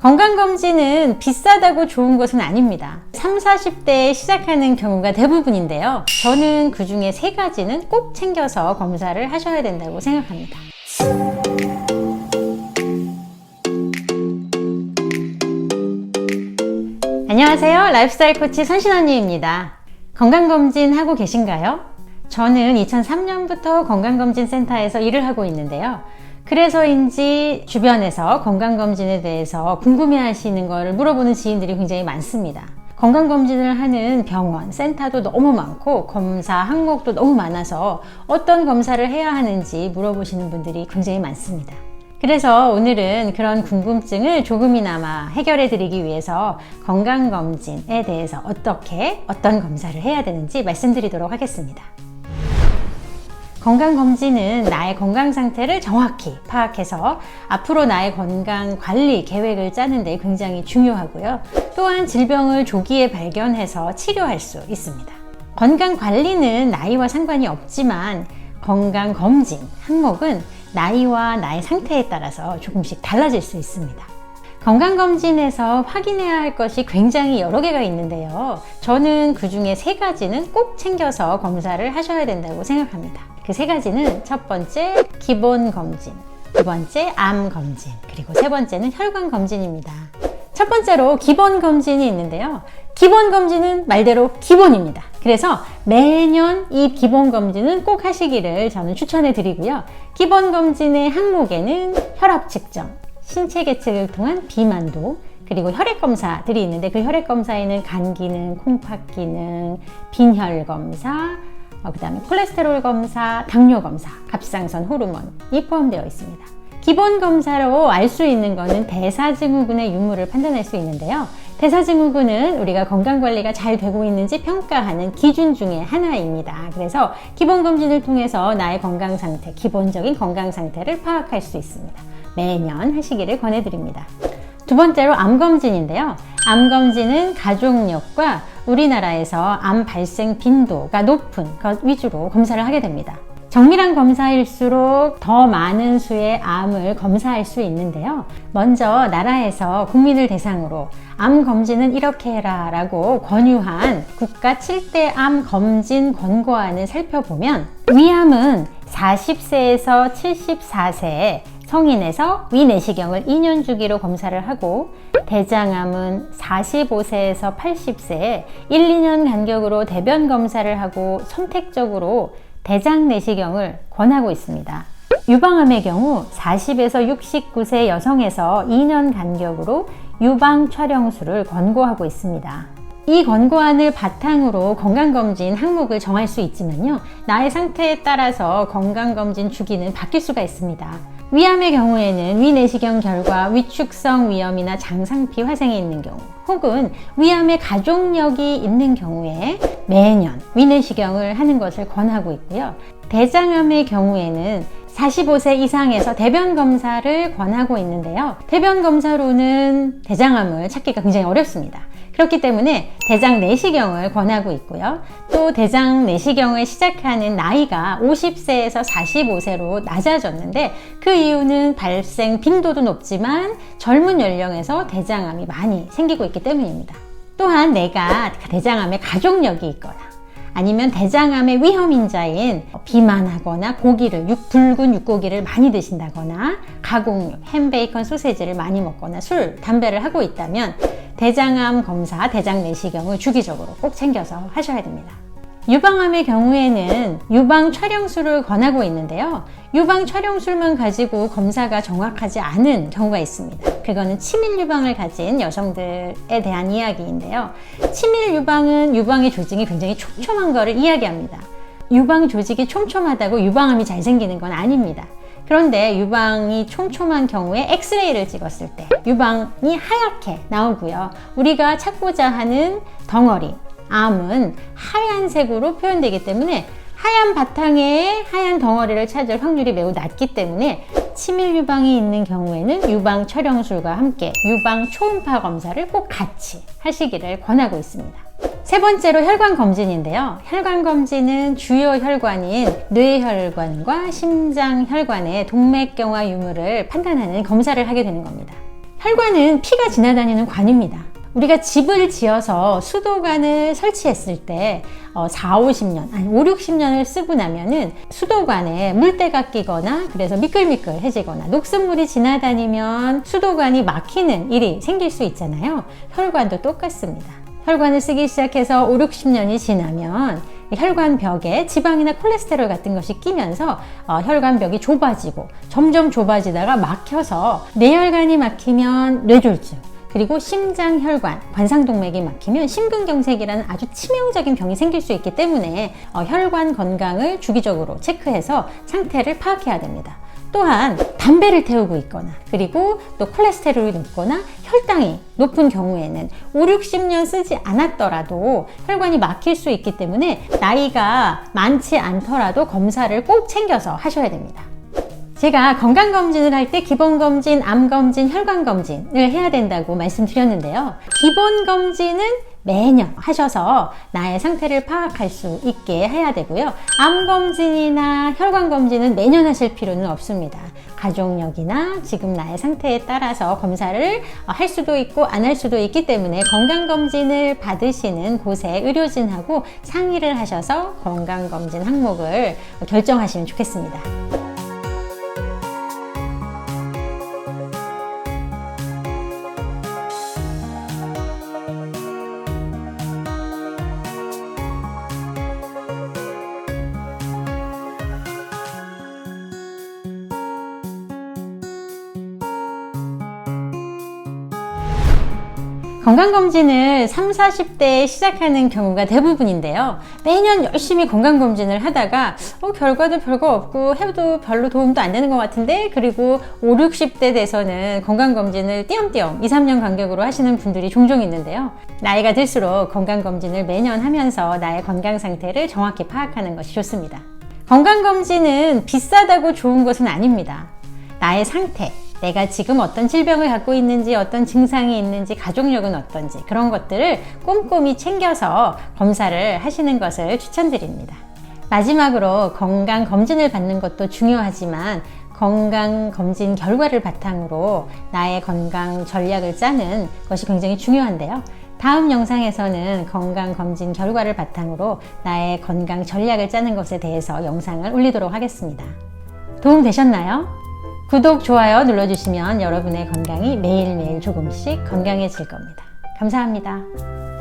건강검진은 비싸다고 좋은 것은 아닙니다. 30, 40대에 시작하는 경우가 대부분인데요. 저는 그 중에 3가지는 꼭 챙겨서 검사를 하셔야 된다고 생각합니다. 안녕하세요. 라이프스타일 코치 선신언니입니다. 건강검진 하고 계신가요? 저는 2003년부터 건강검진센터에서 일을 하고 있는데요. 그래서인지 주변에서 건강검진에 대해서 궁금해 하시는 거를 물어보는 지인들이 굉장히 많습니다. 건강검진을 하는 병원, 센터도 너무 많고 검사 항목도 너무 많아서 어떤 검사를 해야 하는지 물어보시는 분들이 굉장히 많습니다. 그래서 오늘은 그런 궁금증을 조금이나마 해결해 드리기 위해서 건강검진에 대해서 어떤 검사를 해야 되는지 말씀드리도록 하겠습니다. 건강검진은 나의 건강 상태를 정확히 파악해서 앞으로 나의 건강 관리 계획을 짜는 데 굉장히 중요하고요. 또한 질병을 조기에 발견해서 치료할 수 있습니다. 건강 관리는 나이와 상관이 없지만 건강검진 항목은 나이와 나의 상태에 따라서 조금씩 달라질 수 있습니다. 건강검진에서 확인해야 할 것이 굉장히 여러 개가 있는데요. 저는 그 중에 3가지는 꼭 챙겨서 검사를 하셔야 된다고 생각합니다. 그 3가지는 첫 번째 기본검진, 두 번째 암검진, 그리고 3번째는 혈관검진입니다. 첫 번째로 기본검진이 있는데요. 기본검진은 말대로 기본입니다. 그래서 매년 이 기본검진은 꼭 하시기를 저는 추천해 드리고요. 기본검진의 항목에는 혈압 측정, 신체 계측을 통한 비만도, 그리고 혈액검사들이 있는데 그 혈액검사에는 간 기능, 콩팥 기능, 빈혈 검사, 그 다음에 콜레스테롤 검사, 당뇨 검사, 갑상선 호르몬이 포함되어 있습니다. 기본 검사로 알 수 있는 것은 대사증후군의 유무를 판단할 수 있는데요. 대사증후군은 우리가 건강관리가 잘 되고 있는지 평가하는 기준 중에 하나입니다. 그래서 기본검진을 통해서 나의 건강 상태, 기본적인 건강 상태를 파악할 수 있습니다. 매년 하시기를 권해드립니다. 두 번째로 암검진인데요. 암검진은 가족력과 우리나라에서 암 발생 빈도가 높은 것 위주로 검사를 하게 됩니다. 정밀한 검사일수록 더 많은 수의 암을 검사할 수 있는데요. 먼저 나라에서 국민을 대상으로 암 검진은 이렇게 해라 라고 권유한 국가 7대 암 검진 권고안을 살펴보면 위암은 40세에서 74세 성인에서 위내시경을 2년 주기로 검사를 하고 대장암은 45세에서 80세에 1, 2년 간격으로 대변 검사를 하고 선택적으로 대장 내시경을 권하고 있습니다. 유방암의 경우 40에서 69세 여성에서 2년 간격으로 유방 촬영술을 권고하고 있습니다. 이 권고안을 바탕으로 건강검진 항목을 정할 수 있지만요. 나의 상태에 따라서 건강검진 주기는 바뀔 수가 있습니다. 위암의 경우에는 위내시경 결과 위축성 위염이나 장상피 화생이 있는 경우 혹은 위암의 가족력이 있는 경우에 매년 위내시경을 하는 것을 권하고 있고요. 대장암의 경우에는 45세 이상에서 대변 검사를 권하고 있는데요. 대변 검사로는 대장암을 찾기가 굉장히 어렵습니다. 그렇기 때문에 대장 내시경을 권하고 있고요. 또 대장 내시경을 시작하는 나이가 50세에서 45세로 낮아졌는데 그 이유는 발생 빈도도 높지만 젊은 연령에서 대장암이 많이 생기고 있기 때문입니다. 또한 내가 대장암에 가족력이 있거나 아니면 대장암의 위험인자인 비만하거나 붉은 육고기를 많이 드신다거나 가공육, 햄, 베이컨, 소세지를 많이 먹거나 술, 담배를 하고 있다면 대장암 검사, 대장 내시경을 주기적으로 꼭 챙겨서 하셔야 됩니다. 유방암의 경우에는 유방 촬영술을 권하고 있는데요. 유방 촬영술만 가지고 검사가 정확하지 않은 경우가 있습니다. 그거는 치밀 유방을 가진 여성들에 대한 이야기인데요. 치밀 유방은 유방의 조직이 굉장히 촘촘한 것을 이야기합니다. 유방 조직이 촘촘하다고 유방암이 잘 생기는 건 아닙니다. 그런데 유방이 촘촘한 경우에 엑스레이를 찍었을 때 유방이 하얗게 나오고요. 우리가 찾고자 하는 덩어리, 암은 하얀색으로 표현되기 때문에 하얀 바탕에 하얀 덩어리를 찾을 확률이 매우 낮기 때문에 치밀 유방이 있는 경우에는 유방 촬영술과 함께 유방 초음파 검사를 꼭 같이 하시기를 권하고 있습니다. 세 번째로 혈관 검진인데요. 혈관 검진은 주요 혈관인 뇌혈관과 심장혈관의 동맥경화 유무를 판단하는 검사를 하게 되는 겁니다. 혈관은 피가 지나다니는 관입니다. 우리가 집을 지어서 수도관을 설치했을 때 4, 50년, 아니 5, 60년을 쓰고 나면은 수도관에 물때가 끼거나 그래서 미끌미끌해지거나 녹슨물이 지나다니면 수도관이 막히는 일이 생길 수 있잖아요. 혈관도 똑같습니다. 혈관을 쓰기 시작해서 5, 60년이 지나면 혈관벽에 지방이나 콜레스테롤 같은 것이 끼면서 혈관벽이 좁아지고 점점 좁아지다가 막혀서 뇌혈관이 막히면 뇌졸중, 그리고 심장혈관, 관상동맥이 막히면 심근경색이라는 아주 치명적인 병이 생길 수 있기 때문에 혈관 건강을 주기적으로 체크해서 상태를 파악해야 됩니다. 또한 담배를 태우고 있거나 그리고 또 콜레스테롤이 높거나 혈당이 높은 경우에는 5, 60년 쓰지 않았더라도 혈관이 막힐 수 있기 때문에 나이가 많지 않더라도 검사를 꼭 챙겨서 하셔야 됩니다. 제가 건강검진을 할 때 기본검진, 암검진, 혈관검진을 해야 된다고 말씀드렸는데요. 기본검진은 매년 하셔서 나의 상태를 파악할 수 있게 해야 되고요. 암검진이나 혈관검진은 매년 하실 필요는 없습니다. 가족력이나 지금 나의 상태에 따라서 검사를 할 수도 있고 안 할 수도 있기 때문에 건강검진을 받으시는 곳의 의료진하고 상의를 하셔서 건강검진 항목을 결정하시면 좋겠습니다. 건강검진을 30, 40대에 시작하는 경우가 대부분인데요. 매년 열심히 건강검진을 하다가 결과도 별거 없고 해도 별로 도움도 안 되는 것 같은데, 그리고 5, 60대 돼서는 건강검진을 띄엄띄엄 2, 3년 간격으로 하시는 분들이 종종 있는데요. 나이가 들수록 건강검진을 매년 하면서 나의 건강 상태를 정확히 파악하는 것이 좋습니다. 건강검진은 비싸다고 좋은 것은 아닙니다. 나의 상태, 내가 지금 어떤 질병을 갖고 있는지, 어떤 증상이 있는지, 가족력은 어떤지, 그런 것들을 꼼꼼히 챙겨서 검사를 하시는 것을 추천드립니다. 마지막으로 건강검진을 받는 것도 중요하지만 건강검진 결과를 바탕으로 나의 건강 전략을 짜는 것이 굉장히 중요한데요. 다음 영상에서는 건강검진 결과를 바탕으로 나의 건강 전략을 짜는 것에 대해서 영상을 올리도록 하겠습니다. 도움 되셨나요? 구독, 좋아요 눌러주시면 여러분의 건강이 매일매일 조금씩 건강해질 겁니다. 감사합니다.